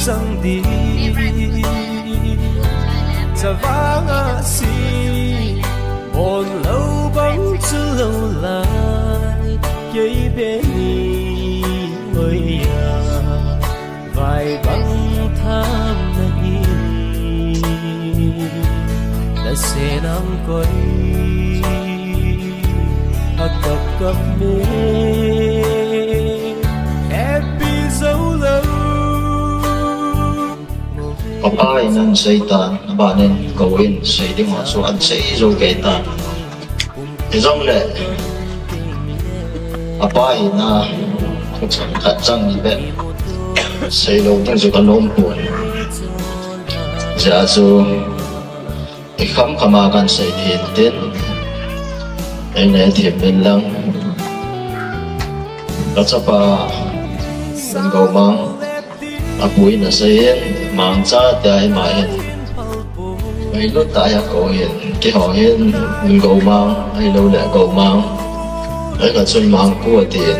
sang đi giờ vắng si buồn lâu bóng chưa lâu lại cây bên đi ơi à vài băng tham này đã sẽ nắng coi cặp cặp mê happy dấu lâu papa inan seitan abanen kawin sei ding ho so an sei zo ke ta izong le papa ina chang khat chang ni be sei lo tang zo kan lom puan ja zo kham khama kan sei thin tin ai ne thiam bên lang ta chapa mình cầu mang apui na sei mang cha tai mai ai lúc tại cầu hiện cái họ hiện mình cầu mang ai lâu lẹ cầu mang ấy là xuân mang của tiền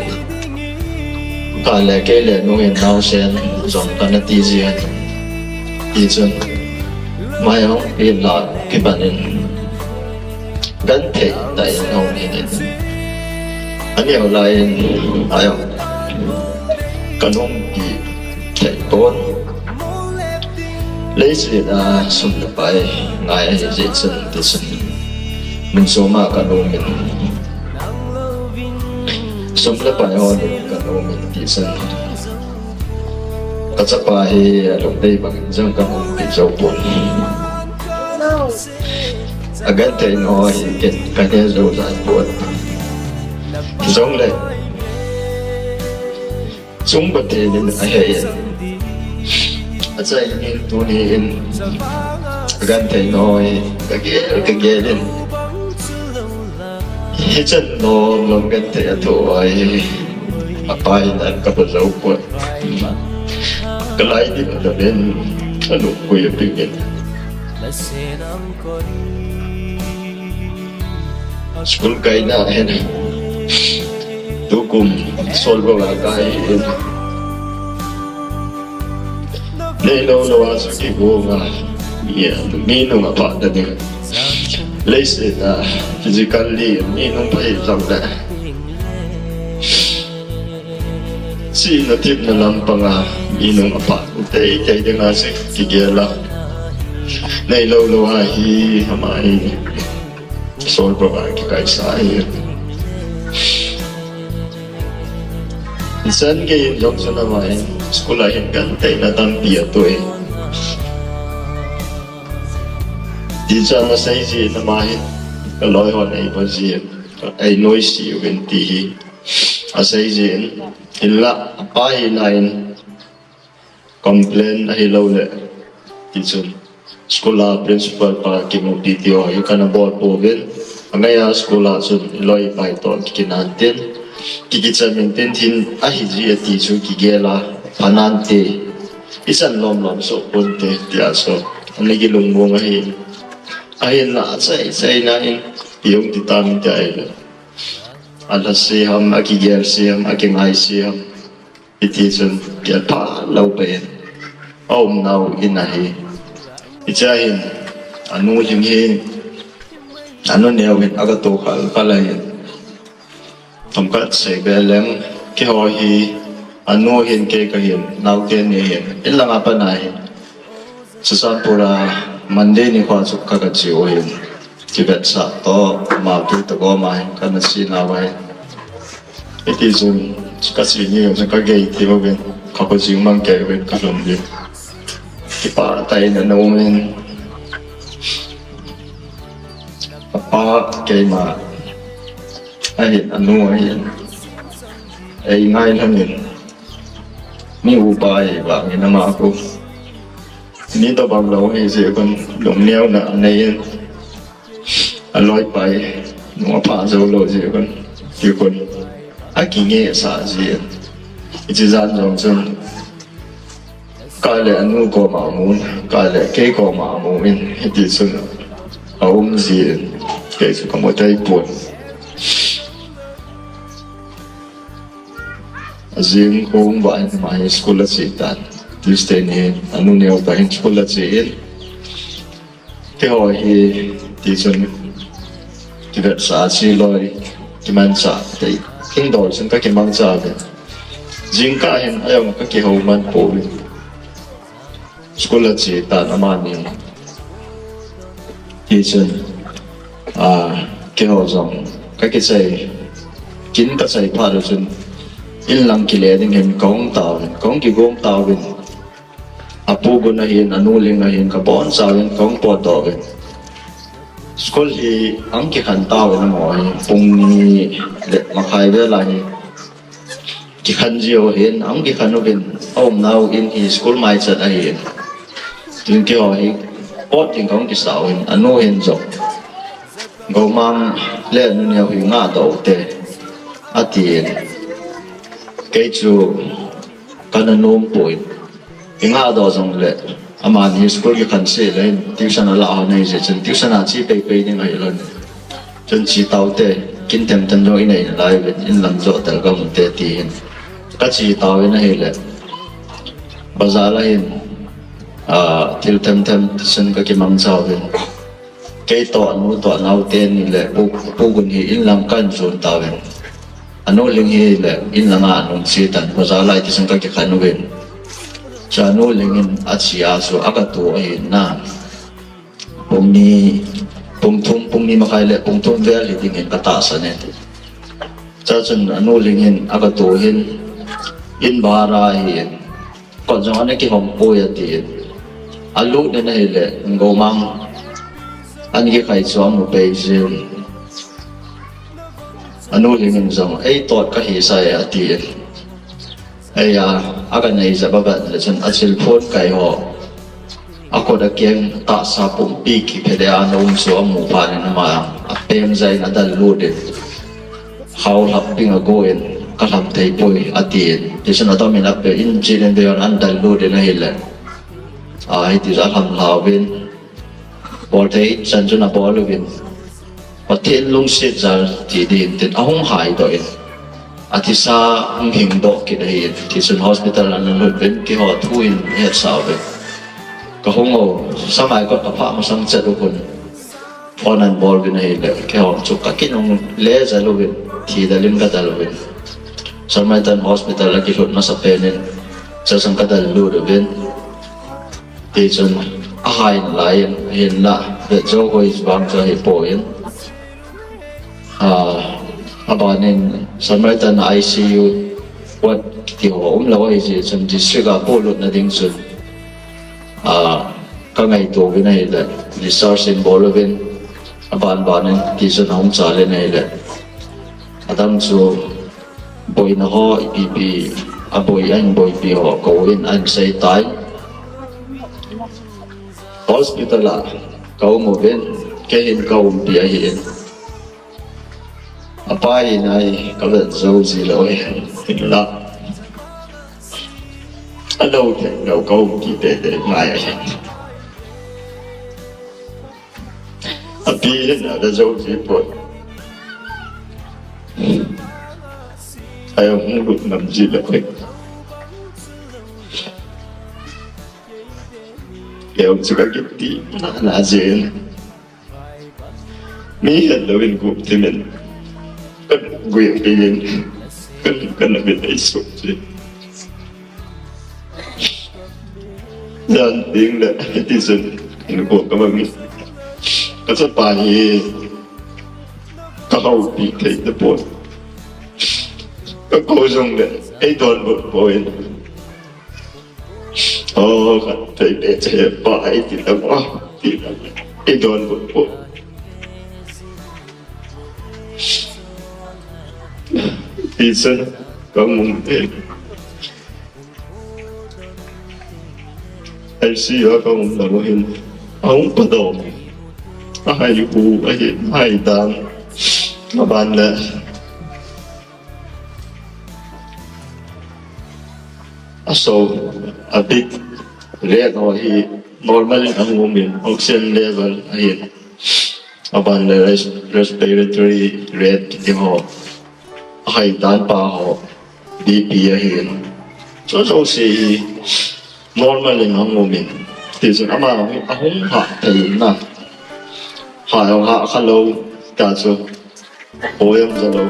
cả lẽ cái lẽ nó hiện đau sen dòng cái nó tí gì tí chân mai không hiện lại cái bản nên gắn thể tại ông hiện anh nhiều lại ai không cần ông bị thể tốt lấy gì là sum được bài ngài dễ chân tự chân mình số mà cả đồ mình sum được bài hoa được cả đồ mình tự chân các chấp bài lúc đây bằng dân các ông bị dâu buồn agar thấy nói cái này dâu dài buồn giống này chúng bật thì nên ai hay ở đây nên tôi nên gần thấy nói cái ghê lên hết chân nó gần thấy thôi apa ini kan berzau buat kelai di mana ben anu kuya pingin school kay na hen tukum solvo la kay Lelo lo sa kibunga yeah minum apa tadi lace physically minum pa isang na si natip na lampang minum apa tay dengan si kigela Lelo lo hi hamai solvo ba kay sai Isan kayo yung sa naman, skulahin kantay na tampiya to eh. Di siya masay siya na mahit, kaloy ay iba siya, ay noisy yung tihi. Asay siya, hila, apahinain, complain na hilaw na. Di siya, skula principal para kimutitiyo, yung ka na ball po bin. Ang ngaya skula siya, iloy pa ito, kikinantin. Kikit sa mintin tin ahiji ati chu kigela panante isan lom so ponte tiaso anigi lungbong ahin na say na yung titamin tayo alas siham akigel siham aking ay siham itisun kaya pa laupayin naw inahi itsahin anu himhin anu niyawin agatokal palayin Tongkat say beleng kihohi anuhin kay kahin nautin nihin ilang apanahin sa sampura mandi ni kwasok kagatsiyohin kibet sa to mapito ko mahin ka na sinaway iti sun kasi niyo sa kagay tibawin kapasing mangkewin kalumbi kiparatay na naumin papa kay ma ay anu ay ngay namin ni upay bangin nama ako nito baglaw ay siya kon lumniaw na anayin aloy pay nung apasaw lo siya kon yukon akingi sa siya itizan jong sun kale anu ko mamun kale kay ko mamumin iti sun aum siya kay su kamotay pun Azing kong ba ay mga school at sitan Tuesday ni anu neo pa hin school la chin ke ho hi ti chun ti vet sa chi loi ti man sa te king dol sun ka ke mang cha de jing ka hin ayong ka ke ho man po school la chi ta na man ni ti chun ke ho zong ka ke sai kin ka sai pha ro chun in lang ki le ding hem kong ki gong tao bin apu gun na hin anu ling na hin ka bon sa hin kong po to bin school hi ang ki khan tao na mo hi pung ni le ma khai ve la hi ki khan jio hin ang ki khan bin om now in hi school mai chat a hin tin ki ho hi pot tin kong ki sao hin anu hin zo go mang le nu ne hi nga do te atin cái chú cái nó nôm bụi cái ngã đó giống lệ mà như school cái khẩn sĩ lên tiêu sản là lão này rồi chân tiêu sản là chỉ bê bê như vậy luôn chân chỉ tàu tê kinh thêm thân rồi này lại bên in làm rõ tất cả một tê tiền các chỉ tàu cái này lệ bây giờ là in tiêu thêm chân cái mang sao bên cái tọa nào tên lệ bu quần hi in làm căn chuẩn tàu bên anu ling hi le in langa anong si tan baza lai ti sang ka ke khanu ben cha anu ling in achia so akatu ai na pum ni makai le pum thum vel hi ding in kata sa ne cha chen anu ling in akatu hin in bara hi ko jong ane ki hom po ya ti alu ne nei le ngo mang an ki khai chuang mu pe jin anu lingin zong ai tot ka hi sai ati ai aga nei za ba le chen achil phone kai ho ako da keng ta sa pum pi ki phede anom so amu pa ne ma a pem zai na dal lu de how hap ping a go in ka lam thei poi ati ti chen ata min ap in jin de an dal lu de na hi le ai ti za ham la win bol thei chan chuna bol win và thiên lung xịt ra thì điện tiền ông hải đội thì sa hình độ cái này thì sun hospital là nó bên cái họ thu in hết sao vậy có không ngờ sao mai có tập phạm mà sang chết luôn on and ball bên này là cái họ chụp cái nông lẽ ra luôn thì đã lên cái đó luôn sao mai tan hospital là cái nó sắp về nên sao sang cái đó luôn được bên thì sun hai lại hiện là để cho hồi vang cho hệ bồi bà nên sân bay tân ICU quật thì họ ôm lâu hay gì甚至Singapore luật là tiếng Trung các ngày tổ cái này là research in ball bên bà nên thì sân không trả lên này là đang số bồi nó họ bị bồi anh họ cầu in anh say tái hospital là cầu một bên cái hình cầu bị hiện pai này có lần dâu gì lỗi là ở đâu thì đâu câu chỉ để ngài ở phía nào đã dâu gì buồn ai không được làm gì lỗi kéo cho các cái tí là gì mỹ hiện là bên cụm thì mình quyền tiền cần là biết ấy số gì dan tiếng là tí dân của các bạn các sát bài các hậu bị thấy được buồn các cô dùng là ấy toàn bộ buồn thấy để chơi bài thì là quá thì là ấy toàn bộ buồn thì sân có mong tiền ai xí ở có mong là hình ông bắt đầu hai vụ hai đàn mà bạn là so a big rate or he normally ang woman oxygen level ahin aban la respiratory rate di ho hay dan pa ho BP ahin so si normally ngang ngomin ti chun ama ahung ha thein na ha ha khalo ka chu oyam zalo